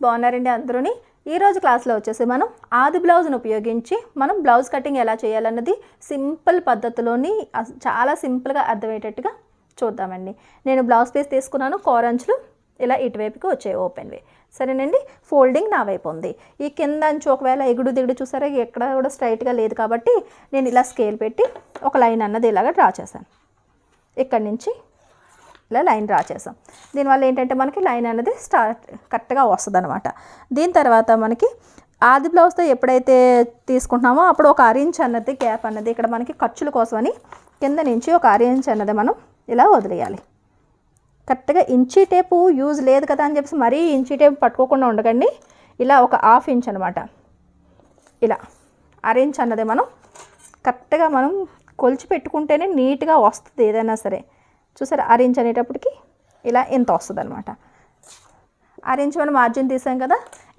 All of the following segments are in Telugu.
బాగున్నారండి అందరూని. ఈరోజు క్లాస్లో వచ్చేసి మనం ఆది బ్లౌజ్ను ఉపయోగించి మనం బ్లౌజ్ కటింగ్ ఎలా చేయాలన్నది సింపుల్ పద్ధతిలోని చాలా సింపుల్గా అర్థమయ్యేటట్టుగా చూద్దామండి. నేను బ్లౌజ్ పీస్ తీసుకున్నాను, కోరంచులు ఇలా ఇటువైపుకి వచ్చాయి ఓపెన్వి. సరేనండి, ఫోల్డింగ్ నా వైపు ఉంది. ఈ కింద అంచు ఒకవేళ ఎగుడు దిగుడు చూసారా ఎక్కడ కూడా స్ట్రైట్గా లేదు కాబట్టి నేను ఇలా స్కేల్ పెట్టి ఒక లైన్ అన్నది ఇలాగ డ్రా చేశాను. ఇక్కడి నుంచి ఇలా లైన్ డ్రా చేసాం. దీనివల్ల ఏంటంటే మనకి లైన్ అనేది కరెక్ట్గా వస్తుంది అనమాట. దీని తర్వాత మనకి ఆది బ్లౌజ్తో ఎప్పుడైతే తీసుకుంటున్నామో అప్పుడు ఒక 1 ఇంచ్ అన్నది గ్యాప్ అన్నది ఇక్కడ మనకి ఖర్చుల కోసమని కింద నుంచి ఒక 1 ఇంచ్ అన్నది మనం ఇలా వదిలేయాలి. కరెక్ట్గా ఇంచీ టేపు యూజ్ లేదు కదా అని చెప్పేసి మరీ ఇంచీ టేపు పట్టుకోకుండా ఉండకండి. ఇలా ఒక 1/2 ఇంచ్ అనమాట, ఇలా 1 ఇంచ్ అన్నది మనం కరెక్ట్గా మనం కొలిచి పెట్టుకుంటేనే నీట్గా వస్తుంది ఏదైనా సరే. చూసారా 1 ఇంచ్ అనేటప్పటికి ఇలా ఎంత వస్తుంది అనమాట. 1 ఇంచ్ మనం మార్జిన్ తీసాం కదా,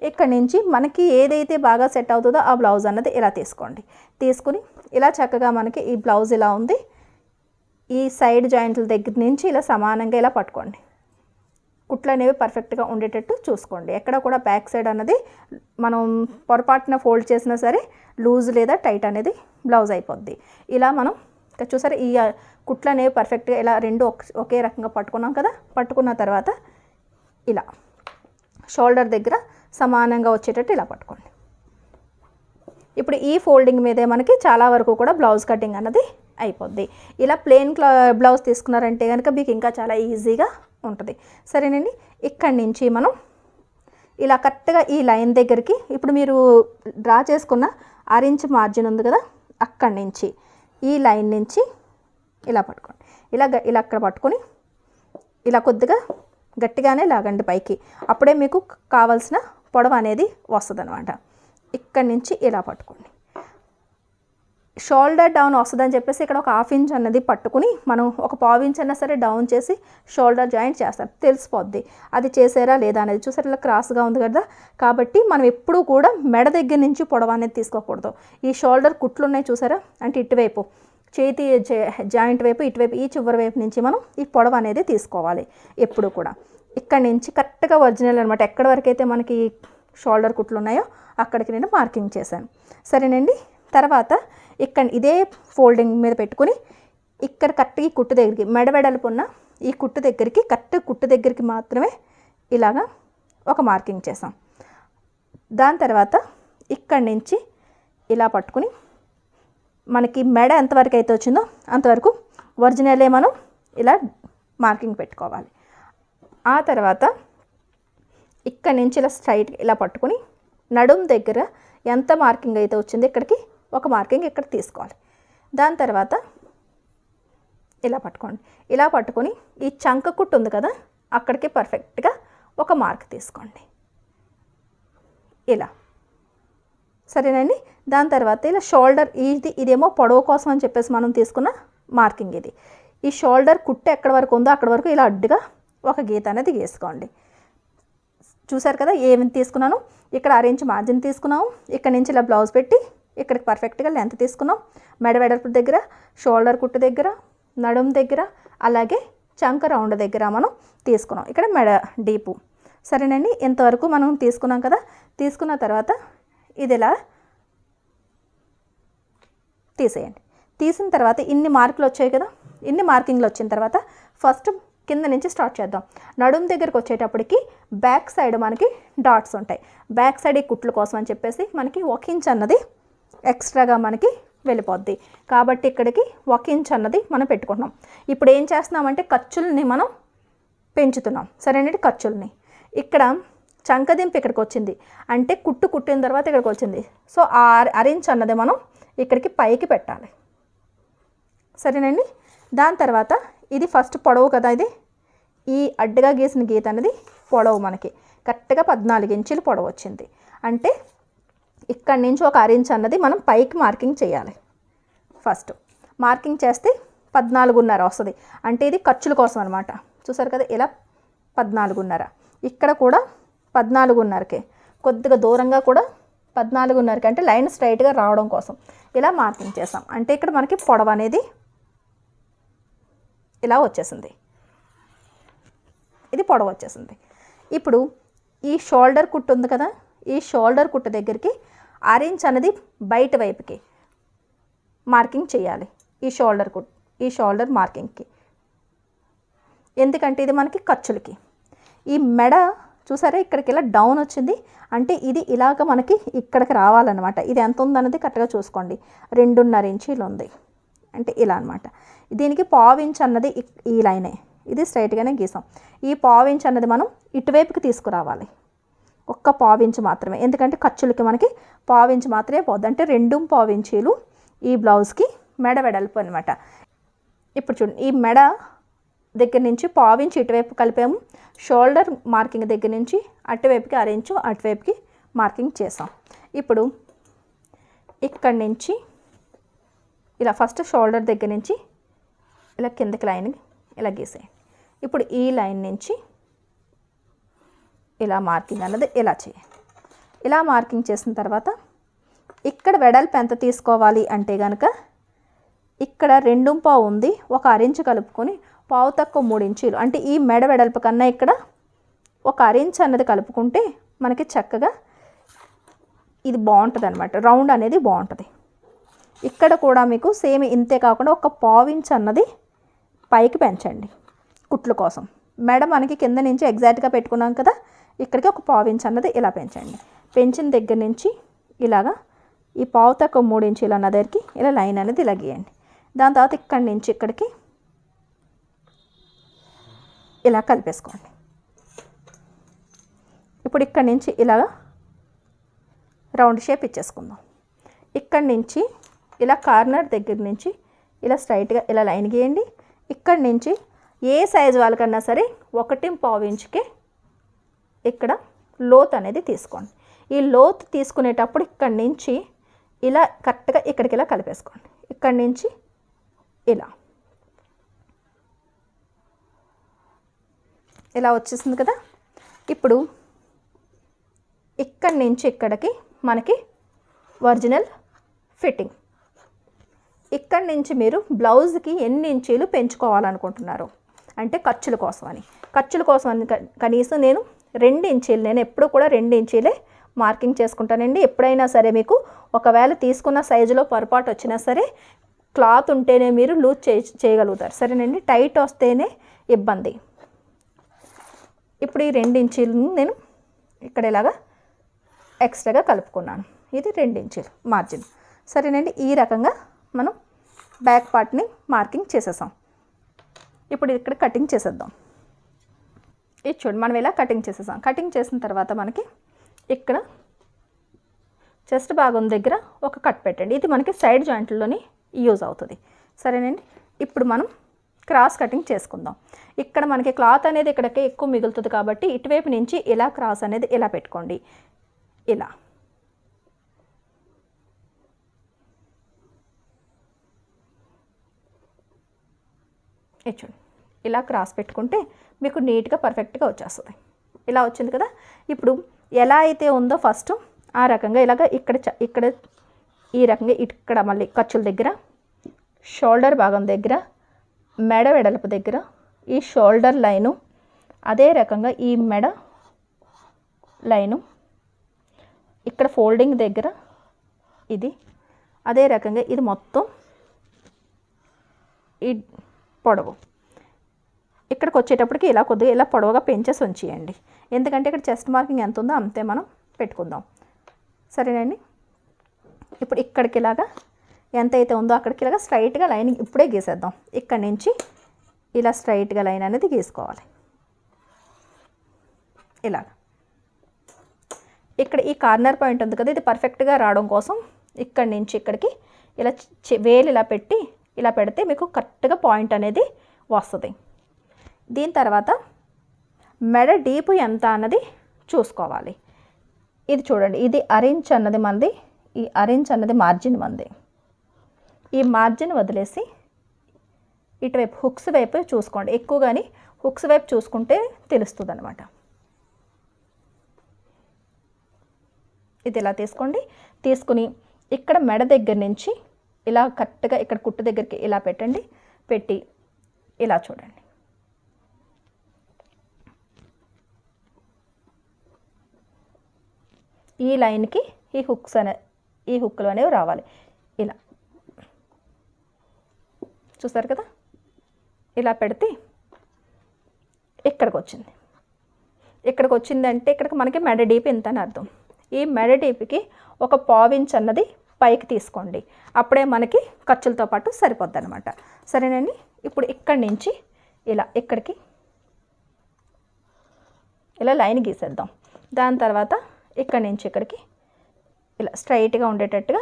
ఇక్కడ నుంచి మనకి ఏదైతే బాగా సెట్ అవుతుందో ఆ బ్లౌజ్ అన్నది ఇలా తీసుకోండి. తీసుకుని ఇలా చక్కగా మనకి ఈ బ్లౌజ్ ఇలా ఉంది, ఈ సైడ్ జాయింట్ల దగ్గర నుంచి ఇలా సమానంగా ఇలా పట్టుకోండి. కుట్లు అనేవి పర్ఫెక్ట్గా ఉండేటట్టు చూసుకోండి. ఎక్కడ కూడా బ్యాక్ సైడ్ అన్నది మనం పొరపాటున ఫోల్డ్ చేసినా సరే లూజ్ లేదా టైట్ అనేది బ్లౌజ్ అయిపోద్ది. ఇలా మనం చూసారా ఈ కుట్లు అనేవి పర్ఫెక్ట్గా ఇలా రెండు ఒకే రకంగా పట్టుకున్నాం కదా. పట్టుకున్న తర్వాత ఇలా షోల్డర్ దగ్గర సమానంగా వచ్చేటట్టు ఇలా పట్టుకోండి. ఇప్పుడు ఈ ఫోల్డింగ్ మీదే మనకి చాలా వరకు కూడా బ్లౌజ్ కటింగ్ అన్నది అయిపోద్ది. ఇలా ప్లెయిన్ బ్లౌజ్ తీసుకున్నారంటే కనుక మీకు ఇంకా చాలా ఈజీగా ఉంటుంది. సరేనండి, ఇక్కడి నుంచి మనం ఇలా కరెక్ట్గా ఈ లైన్ దగ్గరికి ఇప్పుడు మీరు డ్రా చేసుకున్న 1 ఇంచ్ మార్జిన్ ఉంది కదా, అక్కడి నుంచి ఈ లైన్ నుంచి ఇలా పట్టుకోండి. ఇలా అక్కడ పట్టుకొని ఇలా కొద్దిగా గట్టిగానే లాగండి పైకి. అప్పుడే మీకు కావాల్సిన పొడవు అనేది వస్తుంది అనమాట. ఇక్కడి నుంచి ఇలా పట్టుకోండి. షోల్డర్ డౌన్ వస్తుందని చెప్పేసి ఇక్కడ ఒక 1/2 ఇంచ్ అన్నది పట్టుకుని మనం ఒక 1/4 ఇంచ్ అన్నా సరే డౌన్ చేసి షోల్డర్ జాయింట్ చేస్తారు, తెలిసిపోద్ది అది చేసారా లేదా అనేది. చూసారు ఇలా క్రాస్గా ఉంది కదా, కాబట్టి మనం ఎప్పుడూ కూడా మెడ దగ్గర నుంచి పొడవు అనేది తీసుకోకూడదు. ఈ షోల్డర్ కుట్లు ఉన్నాయి చూసారా, అంటే ఇటువైపు చేతి జాయింట్ వైపు ఇటువైపు ఈ చివరి వైపు నుంచి మనం ఈ పొడవు అనేది తీసుకోవాలి ఎప్పుడు కూడా. ఇక్కడి నుంచి కరెక్ట్గా ఒరిజినల్ అనమాట. ఎక్కడి వరకు అయితే మనకి షోల్డర్ కుట్లు ఉన్నాయో అక్కడికి నేను మార్కింగ్ చేశాను. సరేనండి, తర్వాత ఇక్కడ ఇదే ఫోల్డింగ్ మీద పెట్టుకుని ఇక్కడ కరెక్ట్గా ఈ కుట్టు దగ్గరికి మెడవెడలుపున్న ఈ కుట్టు దగ్గరికి కరెక్ట్ కుట్టు దగ్గరికి మాత్రమే ఇలాగా ఒక మార్కింగ్ చేసాం. దాని తర్వాత ఇక్కడి నుంచి ఇలా పట్టుకుని మనకి మెడ ఎంతవరకు అయితే వచ్చిందో అంతవరకు ఒరిజినలే మనం ఇలా మార్కింగ్ పెట్టుకోవాలి. ఆ తర్వాత ఇక్కడి నుంచి ఇలా స్ట్రైట్ ఇలా పట్టుకుని నడుం దగ్గర ఎంత మార్కింగ్ అయితే వచ్చిందో ఇక్కడికి ఒక మార్కింగ్ ఇక్కడ తీసుకోవాలి. దాని తర్వాత ఇలా పట్టుకోండి. ఇలా పట్టుకొని ఈ చంక కుట్టు ఉంది కదా అక్కడికి పర్ఫెక్ట్గా ఒక మార్క్ తీసుకోండి ఇలా. సరేనండి, దాని తర్వాత ఇలా షోల్డర్ ఇదేమో పొడవు కోసం అని చెప్పేసి మనం తీసుకున్న మార్కింగ్ ఇది. ఈ షోల్డర్ కుట్టు ఎక్కడి వరకు ఉందో అక్కడి వరకు ఇలా అడ్డుగా ఒక గీత అనేది గీసుకోండి. చూసారు కదా ఏమి తీసుకున్నాను, ఇక్కడ 1 ఇంచ్ మార్జిన్ తీసుకున్నాము. ఇక్కడ నుంచి ఇలా బ్లౌజ్ పెట్టి ఇక్కడికి పర్ఫెక్ట్గా లెంత్ తీసుకున్నాం. మెడ వెడల్పు దగ్గర, షోల్డర్ కుట్టు దగ్గర, నడుం దగ్గర, అలాగే చంక రౌండ్ దగ్గర మనం తీసుకున్నాం. ఇక్కడ మెడ డీపు. సరేనండి, ఇంతవరకు మనం తీసుకున్నాం కదా. తీసుకున్న తర్వాత ఇది ఇలా తీసేయండి. తీసిన తర్వాత ఇన్ని మార్కులు వచ్చాయి కదా, ఇన్ని మార్కింగ్లు వచ్చిన తర్వాత ఫస్ట్ కింద నుంచి స్టార్ట్ చేద్దాం. నడుం దగ్గరికి వచ్చేటప్పటికి బ్యాక్ సైడ్ మనకి డాట్స్ ఉంటాయి. బ్యాక్ సైడ్ ఈ కుట్లు కోసం అని చెప్పేసి మనకి 1 ఇంచ్ అన్నది ఎక్స్ట్రాగా మనకి వెళ్ళిపోద్ది. కాబట్టి ఇక్కడికి 1 ఇంచ్ అన్నది మనం పెట్టుకుంటున్నాం. ఇప్పుడు ఏం చేస్తున్నామంటే ఖర్చుల్ని మనం పెంచుతున్నాం. సరేనండి, ఖర్చుల్ని ఇక్కడ చంకదింపు ఇక్కడికి వచ్చింది అంటే కుట్టిన తర్వాత ఇక్కడికి వచ్చింది. సో 1/2 ఇంచ్ అన్నది మనం ఇక్కడికి పైకి పెట్టాలి. సరేనండి, దాని తర్వాత ఇది ఫస్ట్ పొడవు కదా, ఇది ఈ అడ్డుగా గీసిన గీత అనేది పొడవు మనకి కరెక్ట్గా 14 ఇంచులు పొడవు వచ్చింది. అంటే ఇక్కడి నుంచి ఒక 1/2 ఇంచ్ అన్నది మనం పైకి మార్కింగ్ చేయాలి. ఫస్ట్ మార్కింగ్ చేస్తే 14.5 వస్తుంది. అంటే ఇది ఖర్చుల కోసం అనమాట. చూసారు కదా ఇలా 14.5. ఇక్కడ కూడా 14.5కే కొద్దిగా దూరంగా కూడా 14.5 అంటే లైన్ స్ట్రైట్గా రావడం కోసం ఇలా మార్కింగ్ చేసాం. అంటే ఇక్కడ మనకి పొడవు అనేది ఇలా వచ్చేసింది, ఇది పొడవు వచ్చేసింది. ఇప్పుడు ఈ షోల్డర్ కుట్టు ఉంది కదా, ఈ షోల్డర్ కుట్టు దగ్గరికి 1 ఇంచ్ అనేది బయట వైపుకి మార్కింగ్ చేయాలి. ఈ షోల్డర్ మార్కింగ్కి, ఎందుకంటే ఇది మనకి ఖర్చులకి. ఈ మెడ చూసారా ఇక్కడికి ఇలా డౌన్ వచ్చింది అంటే ఇది ఇలాగ మనకి ఇక్కడికి రావాలన్నమాట. ఇది ఎంత ఉందన్నది కరెక్ట్గా చూసుకోండి. 2.5 ఇంచీలు ఉంది అంటే ఇలా అనమాట. దీనికి 1/4 ఇంచ్ అన్నది ఈ లైనే, ఇది స్ట్రైట్గానే గీసాం. ఈ 1/4 ఇంచ్ అన్నది మనం ఇటువైపుకి తీసుకురావాలి, ఒక్క 1/4 ఇంచ్ మాత్రమే, ఎందుకంటే ఖర్చులకి మనకి 1/4 ఇంచ్ మాత్రమే పోద్ది. అంటే 2.5 ఇంచీలు ఈ బ్లౌజ్కి మెడ వెడల్పు అనమాట. ఇప్పుడు చూడండి, ఈ మెడ దగ్గర నుంచి 1/4 ఇంచ్ ఇటువైపు కలిపాము, షోల్డర్ మార్కింగ్ దగ్గర నుంచి అటువైపుకి 1/2 ఇంచు అటువైపుకి మార్కింగ్ చేసాం. ఇప్పుడు ఇక్కడి నుంచి ఇలా ఫస్ట్ షోల్డర్ దగ్గర నుంచి ఇలా కిందకి లైన్ ఇలా గీసేయండి. ఇప్పుడు ఈ లైన్ నుంచి ఇలా మార్కింగ్ అన్నది ఇలా చేయండి. ఇలా మార్కింగ్ చేసిన తర్వాత ఇక్కడ వెడల్పు ఎంత తీసుకోవాలి అంటే కనుక ఇక్కడ 2.5 ఉంది, ఒక 1/2 ఇంచు కలుపుకొని 1/4 తక్కువ 3 ఇంచీలు అంటే ఈ మెడ వెడల్పు కన్నా ఇక్కడ ఒక 1/2 ఇంచ్ అన్నది కలుపుకుంటే మనకి చక్కగా ఇది బాగుంటుంది అనమాట, రౌండ్ అనేది బాగుంటుంది. ఇక్కడ కూడా మీకు సేమ్ ఇంతే కాకుండా ఒక 1/4 ఇంచ్ అన్నది పైకి పెంచండి కుట్లు కోసం. మెడ మనకి కింద నుంచి ఎగ్జాక్ట్గా పెట్టుకున్నాం కదా, ఇక్కడికి ఒక 1/4 ఇంచ్ అన్నది ఇలా పెంచండి. పెంచిన దగ్గర నుంచి ఇలాగా ఈ 1/4 తక్కువ 3 ఇంచీలు అన్న దగ్గరికి ఇలా లైన్ అనేది ఇలా గీయండి. దాని తర్వాత ఇక్కడి నుంచి ఇక్కడికి ఇలా కలిపేసుకోండి. ఇప్పుడు ఇక్కడి నుంచి ఇలాగ రౌండ్ షేప్ ఇచ్చేసుకుందాం. ఇక్కడి నుంచి ఇలా కార్నర్ దగ్గర నుంచి ఇలా స్ట్రైట్గా ఇలా లైన్ గీయండి. ఇక్కడి నుంచి ఏ సైజు వాళ్ళకన్నా సరే 1.5 ఇంచుకే ఇక్కడ లోత్ అనేది తీసుకోండి. ఈ లోత్ తీసుకునేటప్పుడు ఇక్కడి నుంచి ఇలా కరెక్ట్గా ఇక్కడికి ఇలా కలిపేసుకోండి. ఇక్కడి నుంచి ఇలా వచ్చేసింది కదా. ఇప్పుడు ఇక్కడి నుంచి ఇక్కడికి మనకి ఒరిజినల్ ఫిట్టింగ్. ఇక్కడి నుంచి మీరు బ్లౌజ్కి ఎన్ని ఇంచీలు పెంచుకోవాలనుకుంటున్నారు అంటే ఖర్చుల కోసం అని కనీసం నేను 2 ఇంచీలు, నేను ఎప్పుడు కూడా 2 ఇంచీలే మార్కింగ్ చేసుకుంటానండి. ఎప్పుడైనా సరే మీకు ఒకవేళ తీసుకున్న సైజులో పొరపాటు వచ్చినా సరే క్లాత్ ఉంటేనే మీరు లూజ్ చేయగలుగుతారు, సరేనండి. టైట్ వస్తేనే ఇబ్బంది. ఇప్పుడు ఈ 2 ఇంచీలను నేను ఇక్కడ ఇలాగా ఎక్స్ట్రాగా కలుపుకున్నాను. ఇది 2 ఇంచీలు మార్జిన్, సరేనండి. ఈ రకంగా మనం బ్యాక్ పార్ట్ని మార్కింగ్ చేసేసాం. ఇప్పుడు ఇక్కడ కటింగ్ చేసేద్దాం. ఇది చూడండి, మనం ఇలా కటింగ్ చేసేసాం. కటింగ్ చేసిన తర్వాత మనకి ఇక్కడ చెస్ట్ భాగం దగ్గర ఒక కట్ పెట్టండి. ఇది మనకి సైడ్ జాయింట్లోని యూజ్ అవుతుంది, సరేనండి. ఇప్పుడు మనం క్రాస్ కటింగ్ చేసుకుందాం. ఇక్కడ మనకి క్లాత్ అనేది ఇక్కడికి ఎక్కువ మిగులుతుంది కాబట్టి ఇటువైపు నుంచి ఇలా క్రాస్ అనేది ఇలా పెట్టుకోండి. ఇలా చూడండి, ఇలా క్రాస్ పెట్టుకుంటే మీకు నీట్గా పర్ఫెక్ట్గా వచ్చేస్తుంది. ఇలా వచ్చింది కదా. ఇప్పుడు ఎలా అయితే ఉందో ఫస్ట్ ఆ రకంగా ఇలాగ ఇక్కడ ఈ రకంగా ఇక్కడ మళ్ళీ ఖర్చుల దగ్గర, షోల్డర్ భాగం దగ్గర, మెడ వెడల్పు దగ్గర ఈ షోల్డర్ లైను, అదే రకంగా ఈ మెడ లైను, ఇక్కడ ఫోల్డింగ్ దగ్గర ఇది, అదే రకంగా ఇది మొత్తం ఈ పొడవు ఇక్కడికి వచ్చేటప్పటికి ఇలా కొద్దిగా ఇలా పొడవుగా పెంచేసి ఉంచేయండి. ఎందుకంటే ఇక్కడ చెస్ట్ మార్కింగ్ ఎంత ఉందో అంతే మనం పెట్టుకుందాం, సరేనండి. ఇప్పుడు ఇక్కడికి ఇలాగా ఎంత అయితే ఉందో అక్కడికి ఇలాగా స్ట్రైట్గా లైన్ ఇప్పుడే గీసేద్దాం. ఇక్కడి నుంచి ఇలా స్ట్రైట్గా లైన్ అనేది గీసుకోవాలి. ఇలాగ ఇక్కడ ఈ కార్నర్ పాయింట్ ఉంది కదా, ఇది పర్ఫెక్ట్గా రావడం కోసం ఇక్కడి నుంచి ఇక్కడికి ఇలా వేలు ఇలా పెట్టి ఇలా పెడితే మీకు కరెక్ట్గా పాయింట్ అనేది వస్తుంది. దీని తర్వాత మెడ డీపు ఎంత అన్నది చూసుకోవాలి. ఇది చూడండి, ఇది అరేంజ్ అన్నది మనది, ఈ అరేంజ్ అన్నది మార్జిన్ మనది. ఈ మార్జిన్ వదిలేసి ఇటువైపు హుక్స్ వైపు చూసుకోండి. ఎక్కువగాని హుక్స్ వైపు చూసుకుంటే తెలుస్తుంది అనమాట. ఇది ఇలా తీసుకోండి. తీసుకుని ఇక్కడ మెడ దగ్గర నుంచి ఇలా కరెక్ట్గా ఇక్కడ కుట్టు దగ్గరికి ఇలా పెట్టండి. పెట్టి ఇలా చూడండి, ఈ లైన్కి ఈ హుక్లు అనేవి రావాలి. ఇలా చూసారు కదా, ఇలా పెడితే ఇక్కడికి వచ్చింది. ఇక్కడికి వచ్చిందంటే ఇక్కడికి మనకి మెడ డీప్ ఎంత అని అర్థం. ఈ మెడ డీప్కి ఒక పావించ్ అన్నది పైకి తీసుకోండి, అప్పుడే మనకి ఖర్చులతో పాటు సరిపోద్ది అనమాట. సరేనండి. ఇప్పుడు ఇక్కడి నుంచి ఇలా ఇక్కడికి ఇలా లైన్ గీసేద్దాం. దాని తర్వాత ఇక్కడి నుంచి ఇక్కడికి ఇలా స్ట్రైట్గా ఉండేటట్టుగా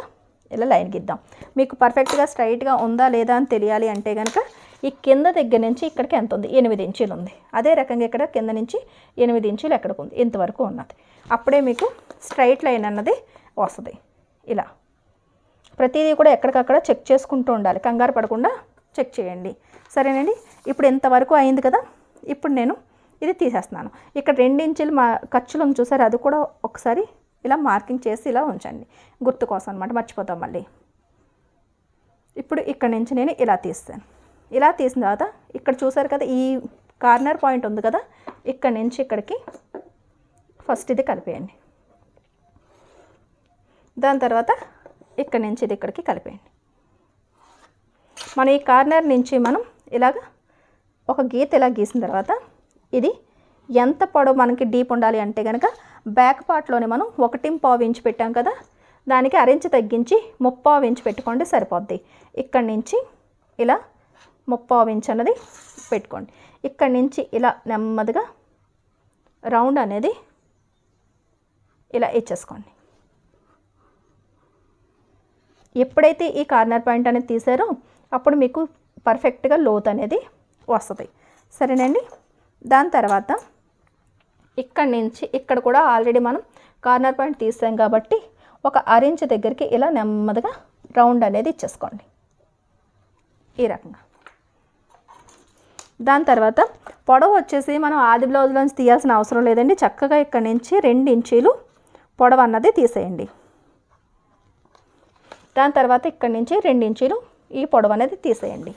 ఇలా లైన్ గీద్దాం. మీకు పర్ఫెక్ట్గా స్ట్రైట్గా ఉందా లేదా అని తెలియాలి అంటే కనుక ఈ కింద దగ్గర నుంచి ఇక్కడికి ఎంత ఉంది, 8 ఇంచీలు ఉంది. అదే రకంగా ఇక్కడ కింద నుంచి 8 ఇంచీలు ఎక్కడికి ఉంది, ఇంతవరకు ఉన్నది. అప్పుడే మీకు స్ట్రైట్ లైన్ అన్నది వస్తుంది. ఇలా ప్రతిదీ కూడా ఎక్కడికక్కడ చెక్ చేసుకుంటూ ఉండాలి, కంగారు పడకుండా చెక్ చేయండి. సరేనండి. ఇప్పుడు ఇంతవరకు అయింది కదా, ఇప్పుడు నేను ఇది తీసేస్తున్నాను. ఇక్కడ 2 ఇంచులు ఖర్చులు ఉంది చూసారు, అది కూడా ఒకసారి ఇలా మార్కింగ్ చేసి ఇలా ఉంచండి, గుర్తు కోసం అనమాట, మర్చిపోతాం మళ్ళీ. ఇప్పుడు ఇక్కడ నుంచి నేను ఇలా తీస్తాను. ఇలా తీసిన తర్వాత ఇక్కడ చూసారు కదా, ఈ కార్నర్ పాయింట్ ఉంది కదా, ఇక్కడ నుంచి ఇక్కడికి ఫస్ట్ ఇది కలిపేయండి. దాని తర్వాత ఇక్కడ నుంచి ఇది ఇక్కడికి కలిపేయండి. మన ఈ కార్నర్ నుంచి మనం ఇలాగ ఒక గీత ఇలా గీసిన తర్వాత ఇది ఎంత పొడవు మనకి డీప్ ఉండాలి అంటే కనుక బ్యాక్ పార్ట్లోనే మనం 1.5 ఇంచ్ పెట్టాం కదా, దానికి 1 ఇంచ్ తగ్గించి 3.5 ఇంచ్ పెట్టుకోండి, సరిపోద్ది. ఇక్కడి నుంచి ఇలా 3.5 ఇంచ్ అన్నది పెట్టుకోండి. ఇక్కడి నుంచి ఇలా నెమ్మదిగా రౌండ్ అనేది ఇలా ఇచ్చేసుకోండి. ఎప్పుడైతే ఈ కార్నర్ పాయింట్ అనేది తీసారో అప్పుడు మీకు పర్ఫెక్ట్గా లోత్ అనేది వస్తుంది. సరేనండి. దాని తర్వాత ఇక్కడి నుంచి ఇక్కడ కూడా ఆల్రెడీ మనం కార్నర్ పాయింట్ తీసాం కాబట్టి ఒక 1 ఇంచ్ దగ్గరికి ఇలా నెమ్మదిగా రౌండ్ అనేది ఇచ్చేసుకోండి, ఈ రకంగా. దాని తర్వాత పొడవు వచ్చేసి మనం ఆది బ్లౌజ్లోంచి తీయాల్సిన అవసరం లేదండి. చక్కగా ఇక్కడి నుంచి 2 ఇంచీలు పొడవు అన్నది తీసేయండి. దాని తర్వాత ఇక్కడి నుంచి 2 ఇంచీలు ఈ పొడవు అనేది తీసేయండి.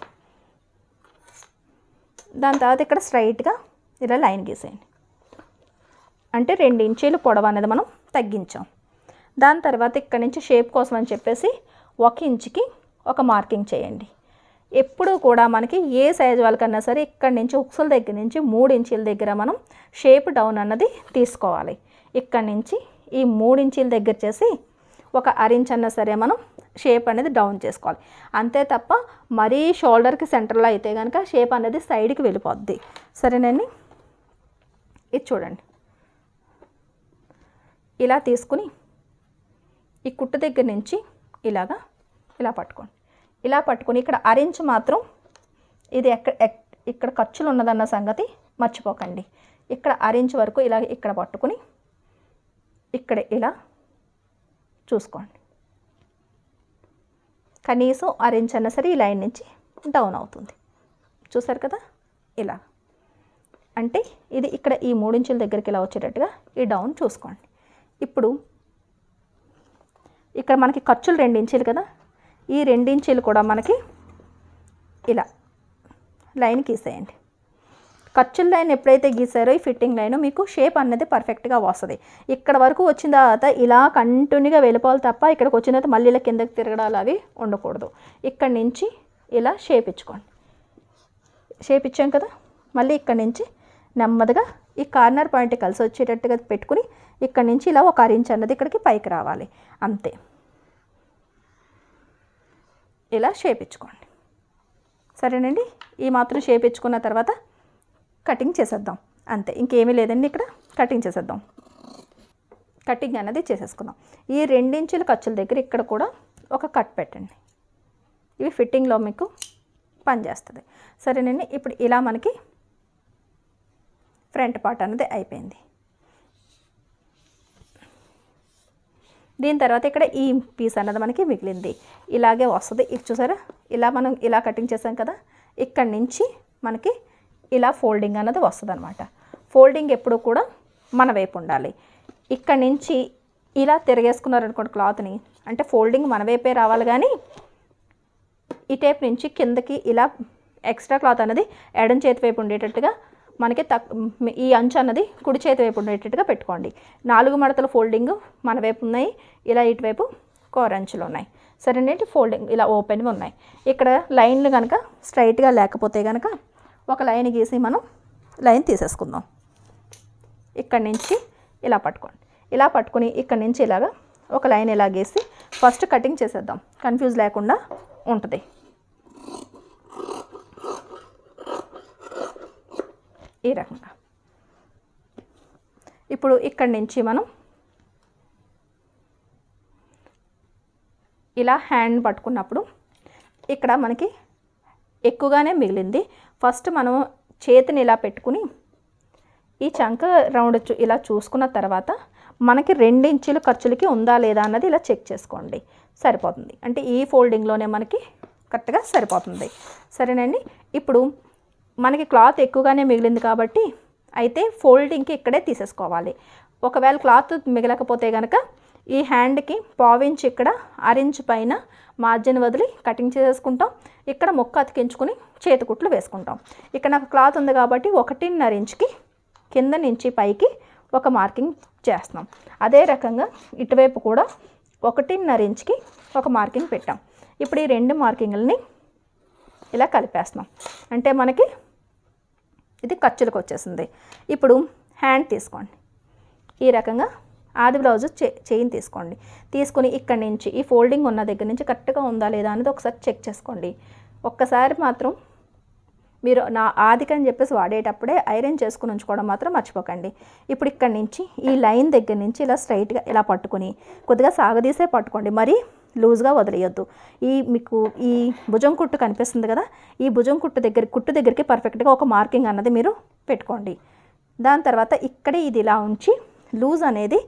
దాని తర్వాత ఇక్కడ స్ట్రైట్గా ఇలా లైన్ గీసేయండి, అంటే 2 ఇంచీలు పొడవు అనేది మనం తగ్గించాం. దాని తర్వాత ఇక్కడ నుంచి షేప్ కోసం అని చెప్పేసి 1 ఇంచుకి ఒక మార్కింగ్ చేయండి. ఎప్పుడు కూడా మనకి ఏ సైజు వాళ్ళకన్నా సరే ఇక్కడ నుంచి ఉక్సుల దగ్గర నుంచి 3 ఇంచీల దగ్గర మనం షేప్ డౌన్ అన్నది తీసుకోవాలి. ఇక్కడ నుంచి ఈ 3 ఇంచీల దగ్గర చేసి ఒక 1 ఇంచ్ అన్నా సరే మనం షేప్ అనేది డౌన్ చేసుకోవాలి. అంతే తప్ప మరీ షోల్డర్కి సెంటర్లో అయితే కనుక షేప్ అనేది సైడ్కి వెళ్ళిపోద్ది. సరేనండి. ఇది చూడండి, ఇలా తీసుకుని ఈ కుట్టు దగ్గర నుంచి ఇలా పట్టుకోండి. ఇలా పట్టుకుని ఇక్కడ 1 ఇంచ్ మాత్రం ఇది ఇక్కడ ఖర్చులు ఉన్నదన్న సంగతి మర్చిపోకండి. ఇక్కడ 1 ఇంచ్ వరకు ఇలా ఇక్కడ పట్టుకుని ఇక్కడ ఇలా చూసుకోండి. కనీసం 1 ఇంచ్ అన్నా సరే ఈ లైన్ నుంచి డౌన్ అవుతుంది. చూసారు కదా, ఇలా అంటే ఇది ఇక్కడ ఈ 3 ఇంచుల దగ్గరికి ఇలా వచ్చేటట్టుగా ఈ డౌన్ చూసుకోండి. ఇప్పుడు ఇక్కడ మనకి ఖర్చులు 2 ఇంచీలు కదా, ఈ 2 ఇంచీలు కూడా మనకి ఇలా లైన్ గీసేయండి. ఖర్చుల లైన్ ఎప్పుడైతే గీసారో ఈ ఫిట్టింగ్ లైన్ మీకు షేప్ అనేది పర్ఫెక్ట్గా వస్తుంది. ఇక్కడ వరకు వచ్చిన తర్వాత ఇలా కంటిన్యూగా వెళ్ళిపోవాలి తప్ప ఇక్కడికి వచ్చిన తర్వాత మళ్ళీ ఇలా కిందకి తిరగడాలు అవి ఉండకూడదు. ఇక్కడి నుంచి ఇలా షేప్ ఇచ్చుకోండి. షేప్ ఇచ్చాం కదా, మళ్ళీ ఇక్కడి నుంచి నెమ్మదిగా ఈ కార్నర్ పాయింట్ కలిసి వచ్చేటట్టుగా పెట్టుకుని ఇక్కడి నుంచి ఇలా ఒక 1 ఇంచ్ అన్నది ఇక్కడికి పైకి రావాలి. అంతే, ఇలా షేప్ ఇచ్చుకోండి. సరేనండి. ఈ మాత్రం షేప్ ఇచ్చుకున్న తర్వాత కటింగ్ చేసేద్దాం. అంతే, ఇంకేమీ లేదండి. ఇక్కడ కటింగ్ చేసేద్దాం. కటింగ్ అనేది చేసేసుకుందాం. ఈ 2 ఇంచుల ఖర్చుల దగ్గర ఇక్కడ కూడా ఒక కట్ పెట్టండి. ఇవి ఫిట్టింగ్లో మీకు పనిచేస్తుంది. సరేనండి. ఇప్పుడు ఇలా మనకి ఫ్రంట్ పార్ట్ అనేది అయిపోయింది. దీని తర్వాత ఇక్కడ ఈ పీస్ అన్నది మనకి మిగిలింది, ఇలాగే వస్తుంది. ఇది చూసారా, ఇలా మనం ఇలా కటింగ్ చేసాం కదా, ఇక్కడి నుంచి మనకి ఇలా ఫోల్డింగ్ అన్నది వస్తుంది అనమాట. ఫోల్డింగ్ ఎప్పుడు కూడా మన వైపు ఉండాలి. ఇక్కడి నుంచి ఇలా తిరగేసుకున్నారనుకోండి క్లాత్ని, అంటే ఫోల్డింగ్ మన వైపే రావాలి, కానీ ఈ టైప్ నుంచి కిందకి ఇలా ఎక్స్ట్రా క్లాత్ అనేది ఎడం చేతి వైపు ఉండేటట్టుగా మనకి ఈ అంచు అన్నది కుడి చేతి వైపు ఉండేటట్టుగా పెట్టుకోండి. 4 మడతల ఫోల్డింగ్ మన వైపు ఉన్నాయి, ఇలా ఇటువైపు కోరంచులు ఉన్నాయి. సరేనండి, ఫోల్డింగ్ ఇలా ఓపెన్గా ఉన్నాయి. ఇక్కడ లైన్లు కనుక స్ట్రైట్గా లేకపోతే కనుక ఒక లైన్ గీసి మనం లైన్ తీసేసుకుందాం. ఇక్కడి నుంచి ఇలా పట్టుకోండి. ఇలా పట్టుకుని ఇక్కడి నుంచి ఇలాగా ఒక లైన్ ఇలా గీసి ఫస్ట్ కటింగ్ చేసేద్దాం, కన్ఫ్యూజ్ లేకుండా ఉంటుంది. ఈ రకంగా ఇప్పుడు ఇక్కడి నుంచి మనం ఇలా హ్యాండ్ పట్టుకున్నప్పుడు ఇక్కడ మనకి ఎక్కువగానే మిగిలింది. ఫస్ట్ మనం చేతిని ఇలా పెట్టుకుని ఈ చంక రౌండ్ ఇలా చూసుకున్న తర్వాత మనకి 2 ఇంచుల ఖర్చులకి ఉందా లేదా అన్నది ఇలా చెక్ చేసుకోండి, సరిపోతుంది. అంటే ఈ ఫోల్డింగ్లోనే మనకి కరెక్ట్గా సరిపోతుంది. సరేనండి, ఇప్పుడు మనకి క్లాత్ ఎక్కువగానే మిగిలింది కాబట్టి అయితే ఫోల్డింగ్కి ఇక్కడే తీసేసుకోవాలి. ఒకవేళ క్లాత్ మిగలకపోతే కనుక ఈ హ్యాండ్కి 1/4 ఇంచ్ ఇక్కడ 1/2 ఇంచ్ పైన మార్జిన్ వదిలి కటింగ్ చేసేసుకుంటాం. ఇక్కడ ముక్క అతికించుకుని చేతికుట్లు వేసుకుంటాం. ఇక్కడ నాకు క్లాత్ ఉంది కాబట్టి 1.5 ఇంచ్కి కింద నుంచి పైకి ఒక మార్కింగ్ చేస్తాం. అదే రకంగా ఇటువైపు కూడా 1.5 ఇంచ్కి ఒక మార్కింగ్ పెట్టాం. ఇప్పుడు ఈ 2 మార్కింగ్లని ఇలా కలిపేస్తున్నాం. అంటే మనకి ఇది ఖర్చులకు వచ్చేసింది. ఇప్పుడు హ్యాండ్ తీసుకోండి, ఈ రకంగా ఆది బ్లౌజ్ చైన్ తీసుకోండి. తీసుకుని ఇక్కడి నుంచి ఈ ఫోల్డింగ్ ఉన్న దగ్గర నుంచి కరెక్ట్గా ఉందా లేదా అనేది ఒకసారి చెక్ చేసుకోండి. ఒక్కసారి మాత్రం మీరు నా ఆదికని చెప్పేసి వాడేటప్పుడే ఐరన్ చేసుకుని ఉంచుకోవడం మాత్రం మర్చిపోకండి. ఇప్పుడు ఇక్కడి నుంచి ఈ లైన్ దగ్గర నుంచి ఇలా స్ట్రైట్గా ఇలా పట్టుకుని కొద్దిగా సాగదీసే పట్టుకోండి, మరి లూజ్గా వదిలేయొద్దు. మీకు ఈ భుజం కుట్టు కనిపిస్తుంది కదా, ఈ భుజం కుట్టు దగ్గరికి పర్ఫెక్ట్గా ఒక మార్కింగ్ అన్నది మీరు పెట్టుకోండి. దాని తర్వాత ఇక్కడే ఇది ఇలా ఉంచి లూజ్ అనేది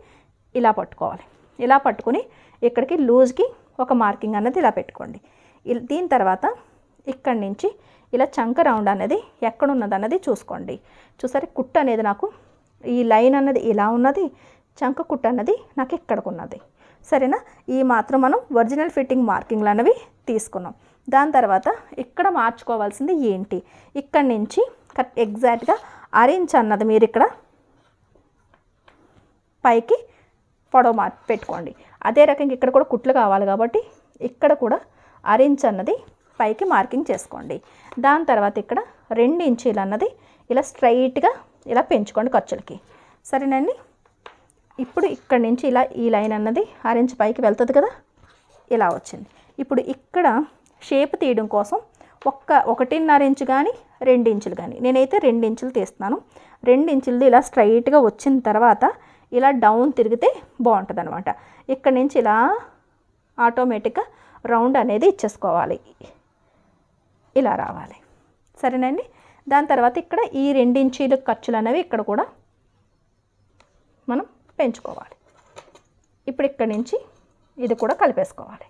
ఇలా పట్టుకోవాలి. ఇలా పట్టుకుని ఇక్కడికి లూజ్కి ఒక మార్కింగ్ అన్నది ఇలా పెట్టుకోండి. దీని తర్వాత ఇక్కడి నుంచి ఇలా చంక రౌండ్ అనేది ఎక్కడున్నది అన్నది చూసుకోండి. చూసారి కుట్టు అనేది నాకు ఈ లైన్ అన్నది ఇలా ఉన్నది, చంక కుట్టు అన్నది నాకు ఇక్కడికి ఉన్నది. సరేనా, ఈ మాత్రం మనం ఒరిజినల్ ఫిట్టింగ్ మార్కింగ్లు అనేవి తీసుకున్నాం. దాని తర్వాత ఇక్కడ మార్చుకోవాల్సింది ఏంటి, ఇక్కడి నుంచి ఎగ్జాక్ట్గా 1/2 ఇంచ్ అన్నది మీరు ఇక్కడ పైకి పొడవు పెట్టుకోండి. అదే రకంగా ఇక్కడ కూడా కుట్లు కావాలి కాబట్టి ఇక్కడ కూడా 1/2 ఇంచ్ అన్నది పైకి మార్కింగ్ చేసుకోండి. దాని తర్వాత ఇక్కడ 2 ఇంచీలు అన్నది ఇలా స్ట్రైట్గా ఇలా పెంచుకోండి ఖర్చులకి. సరేనండి, ఇప్పుడు ఇక్కడి నుంచి ఇలా ఈ లైన్ అన్నది 1/2 ఇంచ్ పైకి వెళ్తుంది కదా, ఇలా వచ్చింది. ఇప్పుడు ఇక్కడ షేప్ తీయడం కోసం 1.5 ఇంచు కానీ 2 ఇంచులు కానీ, నేనైతే 2 ఇంచులు తీస్తున్నాను. 2 ఇంచులది ఇలా స్ట్రైట్గా వచ్చిన తర్వాత ఇలా డౌన్ తిరిగితే బాగుంటుంది అనమాట. ఇక్కడ నుంచి ఇలా ఆటోమేటిక్గా రౌండ్ అనేది ఇచ్చేసుకోవాలి, ఇలా రావాలి. సరేనండి, దాని తర్వాత ఇక్కడ ఈ 2 ఇంచీల ఖర్చులు అనేవి ఇక్కడ కూడా మనం పెంచుకోవాలి. ఇప్పుడు ఇక్కడి నుంచి ఇది కూడా కలిపేసుకోవాలి.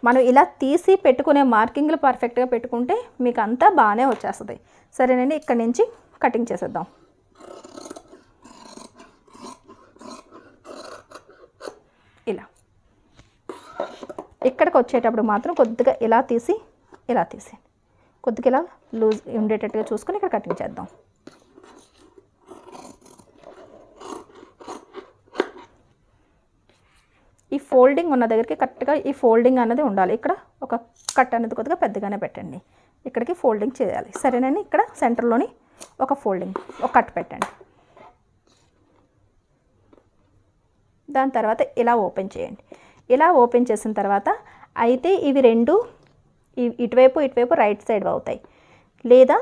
మనం ఇలా తీసి పెట్టుకునే మార్కింగ్లు పర్ఫెక్ట్గా పెట్టుకుంటే మీకు అంతా బాగానే వచ్చేస్తుంది. సరేనండి, ఇక్కడి నుంచి కటింగ్ చేసేద్దాం. ఇలా ఇక్కడికి వచ్చేటప్పుడు మాత్రం కొద్దిగా ఇలా తీసి కొద్దిగా ఇలా లూజ్ ఉండేటట్టుగా చూసుకొని ఇక్కడ కటింగ్ చేద్దాం. ఈ ఫోల్డింగ్ ఉన్న దగ్గరికి కరెక్ట్గా ఈ ఫోల్డింగ్ అన్నది ఉండాలి. ఇక్కడ ఒక కట్ అనేది కొద్దిగా పెద్దగానే పెట్టండి, ఇక్కడికి ఫోల్డింగ్ చేయాలి. సరేనండి, ఇక్కడ సెంటర్లోని ఒక ఫోల్డింగ్ ఒక కట్ పెట్టండి. దాని తర్వాత ఇలా ఓపెన్ చేయండి. ఇలా ఓపెన్ చేసిన తర్వాత అయితే ఇవి 2 ఇటువైపు రైట్ సైడ్ అవుతాయి, లేదా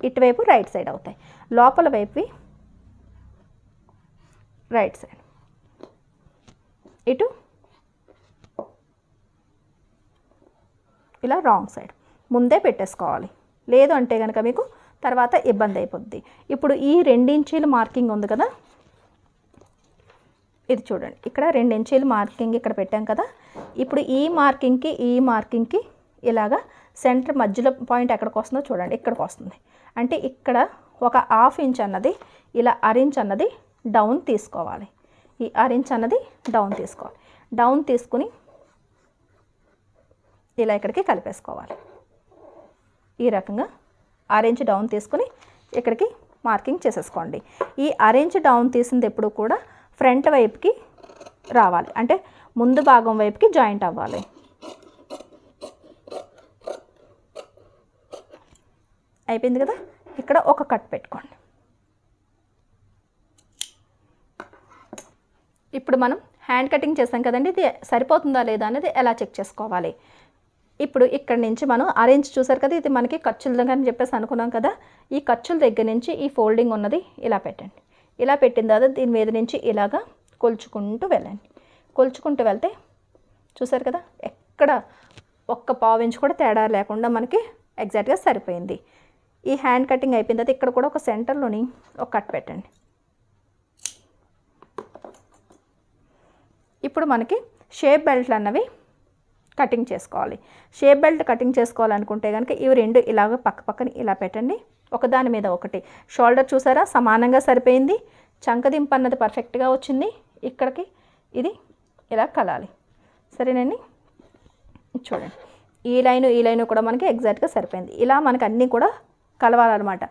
ఇటువైపు రైట్ సైడ్ అవుతాయి. లోపల వైపువి రైట్ సైడ్, ఇటు ఇలా రాంగ్ సైడ్ ముందే పెట్టేసుకోవాలి. లేదు అంటే కనుక మీకు తర్వాత ఇబ్బంది అయిపోద్ది. ఇప్పుడు ఈ 2 ఇంచీల మార్కింగ్ ఉంది కదా, ఇది చూడండి, ఇక్కడ 2 ఇంచీల మార్కింగ్ ఇక్కడ పెట్టాం కదా. ఇప్పుడు ఈ మార్కింగ్కి ఇలాగా సెంటర్ మధ్యలో పాయింట్ ఎక్కడికి వస్తుందో చూడండి, ఇక్కడికి వస్తుంది. అంటే ఇక్కడ ఒక 1/2 ఇంచ్ అన్నది ఇలా 1/2 ఇంచ్ అన్నది డౌన్ తీసుకోవాలి. ఈ 1/2 ఇంచ్ అన్నది డౌన్ తీసుకోవాలి. డౌన్ తీసుకుని ఇలా ఇక్కడికి కలిపేసుకోవాలి. ఈ రకంగా అరేంజ్ డౌన్ తీసుకుని ఇక్కడికి మార్కింగ్ చేసేసుకోండి. ఈ అరేంజ్ డౌన్ తీసింది ఎప్పుడు కూడా ఫ్రంట్ వైపుకి రావాలి, అంటే ముందు భాగం వైపుకి జాయింట్ అవ్వాలి. అయిపోయింది కదా. ఇక్కడ ఒక కట్ పెట్టుకోండి. ఇప్పుడు మనం హ్యాండ్ కటింగ్ చేస్తాం కదండి, ఇది సరిపోతుందా లేదా అనేది ఎలా చెక్ చేసుకోవాలి. ఇప్పుడు ఇక్కడ నుంచి మనం అరేంజ్ చూసారు కదా, ఇది మనకి ఖర్చుల దగ్గర అని చెప్పేసి అనుకున్నాం కదా. ఈ ఖర్చుల దగ్గర నుంచి ఈ ఫోల్డింగ్ ఉన్నది ఇలా పెట్టండి. ఇలా పెట్టిన తర్వాత దీని మీద నుంచి ఇలాగా కొలుచుకుంటూ వెళ్ళండి. కొలుచుకుంటూ వెళ్తే చూసారు కదా, ఎక్కడ ఒక్క పావు ఇంచు కూడా తేడా లేకుండా మనకి ఎగ్జాక్ట్గా సరిపోయింది. ఈ హ్యాండ్ కటింగ్ అయిపోయిన తర్వాత ఇక్కడ కూడా ఒక సెంటర్లోని ఒక కట్ పెట్టండి. ఇప్పుడు మనకి షేప్ బెల్ట్లు అన్నవి కటింగ్ చేసుకోవాలి. షేప్ బెల్ట్ కటింగ్ చేసుకోవాలనుకుంటే కనుక ఇవి రెండు ఇలాగ పక్క పక్కన ఇలా పెట్టండి, ఒకదాని మీద ఒకటి. షోల్డర్ చూసారా సమానంగా సరిపోయింది, చంకదింపు అన్నది పర్ఫెక్ట్గా వచ్చింది. ఇక్కడికి ఇది ఇలా కలాలి. సరేనండి, చూడండి ఈ లైను కూడా మనకి ఎగ్జాక్ట్గా సరిపోయింది. ఇలా మనకి అన్నీ కూడా కలవాలన్నమాట.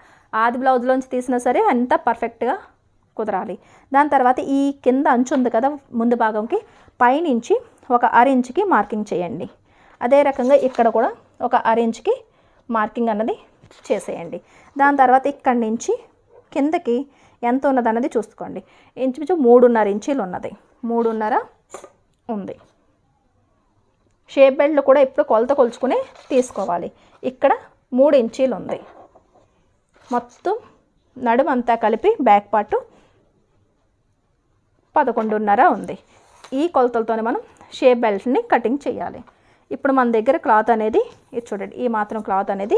ఆది బ్లౌజ్లోంచి తీసినా సరే అంతా పర్ఫెక్ట్గా కుదరాలి. దాని తర్వాత ఈ కింద అంచు ఉంది కదా ముందు భాగంకి, పైనుంచి ఒక అరెంజ్కి మార్కింగ్ చేయండి. అదే రకంగా ఇక్కడ కూడా ఒక అరెంజ్కి మార్కింగ్ అన్నది చేసేయండి. దాని తర్వాత ఇక్కడి నుంచి కిందకి ఎంత ఉన్నది అన్నది చూసుకోండి. ఇంచుమించు 3.5 ఇంచీలు ఉన్నది, 3.5 ఉంది. షేప్ బెల్ట్ కూడా ఇప్పుడు కొలత కొలుచుకుని తీసుకోవాలి. ఇక్కడ 3 ఇంచీలు ఉంది. మొత్తం నడుమంతా కలిపి బ్యాక్ పార్ట్ 11.5 ఉంది. ఈ కొలతలతోనే మనం షేప్ బెల్ట్ని కటింగ్ చేయాలి. ఇప్పుడు మన దగ్గర క్లాత్ అనేది ఇది చూడండి, ఈ మాత్రం క్లాత్ అనేది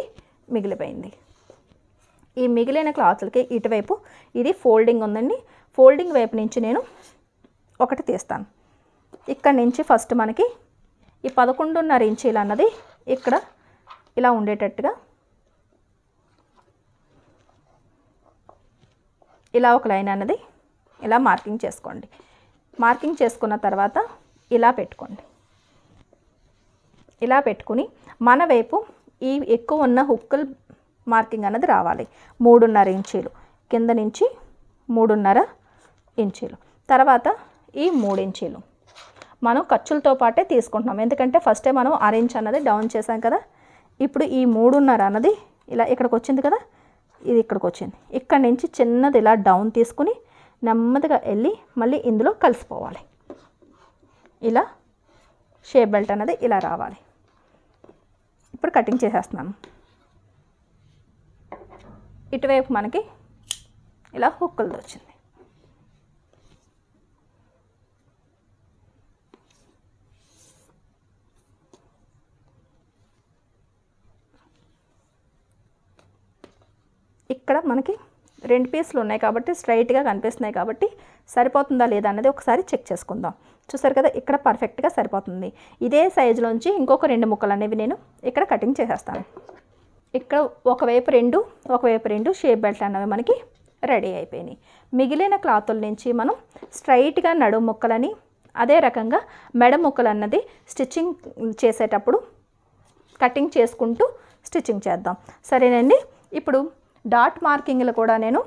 మిగిలిపోయింది. ఈ మిగిలిన క్లాత్లకి ఇటువైపు ఇది ఫోల్డింగ్ ఉందండి. ఫోల్డింగ్ వైపు నుంచి నేను ఒకటి తీస్తాను. ఇక్కడ నుంచి ఫస్ట్ మనకి ఈ 11.5 ఇంచీలు అన్నది ఇక్కడ ఇలా ఉండేటట్టుగా ఇలా ఒక లైన్ అన్నది ఇలా మార్కింగ్ చేసుకోండి. మార్కింగ్ చేసుకున్న తర్వాత ఇలా పెట్టుకోండి. ఇలా పెట్టుకుని మన వైపు ఈ ఎక్కువ ఉన్న హుక్కుల్ మార్కింగ్ అన్నది రావాలి. 3.5 ఇంచీలు కింద నుంచి 3.5 ఇంచీలు, తర్వాత ఈ 3 ఇంచీలు మనం ఖర్చులతో పాటే తీసుకుంటున్నాం. ఎందుకంటే ఫస్టే మనం అరేంజ్ అన్నది డౌన్ చేసాం కదా. ఇప్పుడు ఈ 3.5 అన్నది ఇలా ఇక్కడికి వచ్చింది కదా, ఇది ఇక్కడికి వచ్చింది. ఇక్కడ నుంచి చిన్నది ఇలా డౌన్ తీసుకుని నెమ్మదిగా వెళ్ళి మళ్ళీ ఇందులో కలిసిపోవాలి. ఇలా షేప్ బెల్ట్ అన్నది ఇలా రావాలి. ఇప్పుడు కటింగ్ చేసేస్తున్నాను. ఇటువైపు మనకి ఇలా హుక్కులది వచ్చింది. ఇక్కడ మనకి 2 పీసులు ఉన్నాయి కాబట్టి స్ట్రైట్గా కనిపిస్తున్నాయి కాబట్టి సరిపోతుందా లేదా అన్నది ఒకసారి చెక్ చేసుకుందాం. చూసారు కదా, ఇక్కడ పర్ఫెక్ట్గా సరిపోతుంది. ఇదే సైజులోంచి ఇంకొక 2 ముక్కలు అనేవి నేను ఇక్కడ కటింగ్ చేసేస్తాను. ఇక్కడ ఒకవైపు 2 షేప్ బెల్ట్ అన్నవి మనకి రెడీ అయిపోయినాయి. మిగిలిన క్లాతుల నుంచి మనం స్ట్రైట్గా నడుము ముక్కలని, అదే రకంగా మెడ ముక్కలు అన్నది స్టిచ్చింగ్ చేసేటప్పుడు కటింగ్ చేసుకుంటూ స్టిచ్చింగ్ చేద్దాం. సరేనండి, ఇప్పుడు డాట్ మార్కింగ్లు కూడా నేను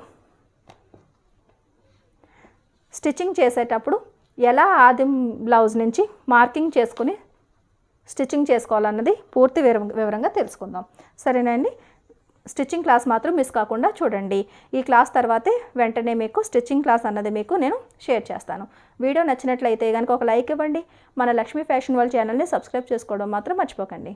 స్టిచ్చింగ్ చేసేటప్పుడు ఎలా ఆది బ్లౌజ్ నుంచి మార్కింగ్ చేసుకుని స్టిచ్చింగ్ చేసుకోవాలన్నది పూర్తి వివరంగా తెలుసుకుందాం. సరేనండి, స్టిచ్చింగ్ క్లాస్ మాత్రం మిస్ కాకుండా చూడండి. ఈ క్లాస్ తర్వాతే వెంటనే మీకు స్టిచ్చింగ్ క్లాస్ అన్నది మీకు నేను షేర్ చేస్తాను. వీడియో నచ్చినట్లయితే కనుక ఒక లైక్ ఇవ్వండి. మన లక్ష్మీ ఫ్యాషన్ వరల్డ్ ఛానల్ని సబ్స్క్రైబ్ చేసుకోవడం మాత్రం మర్చిపోకండి.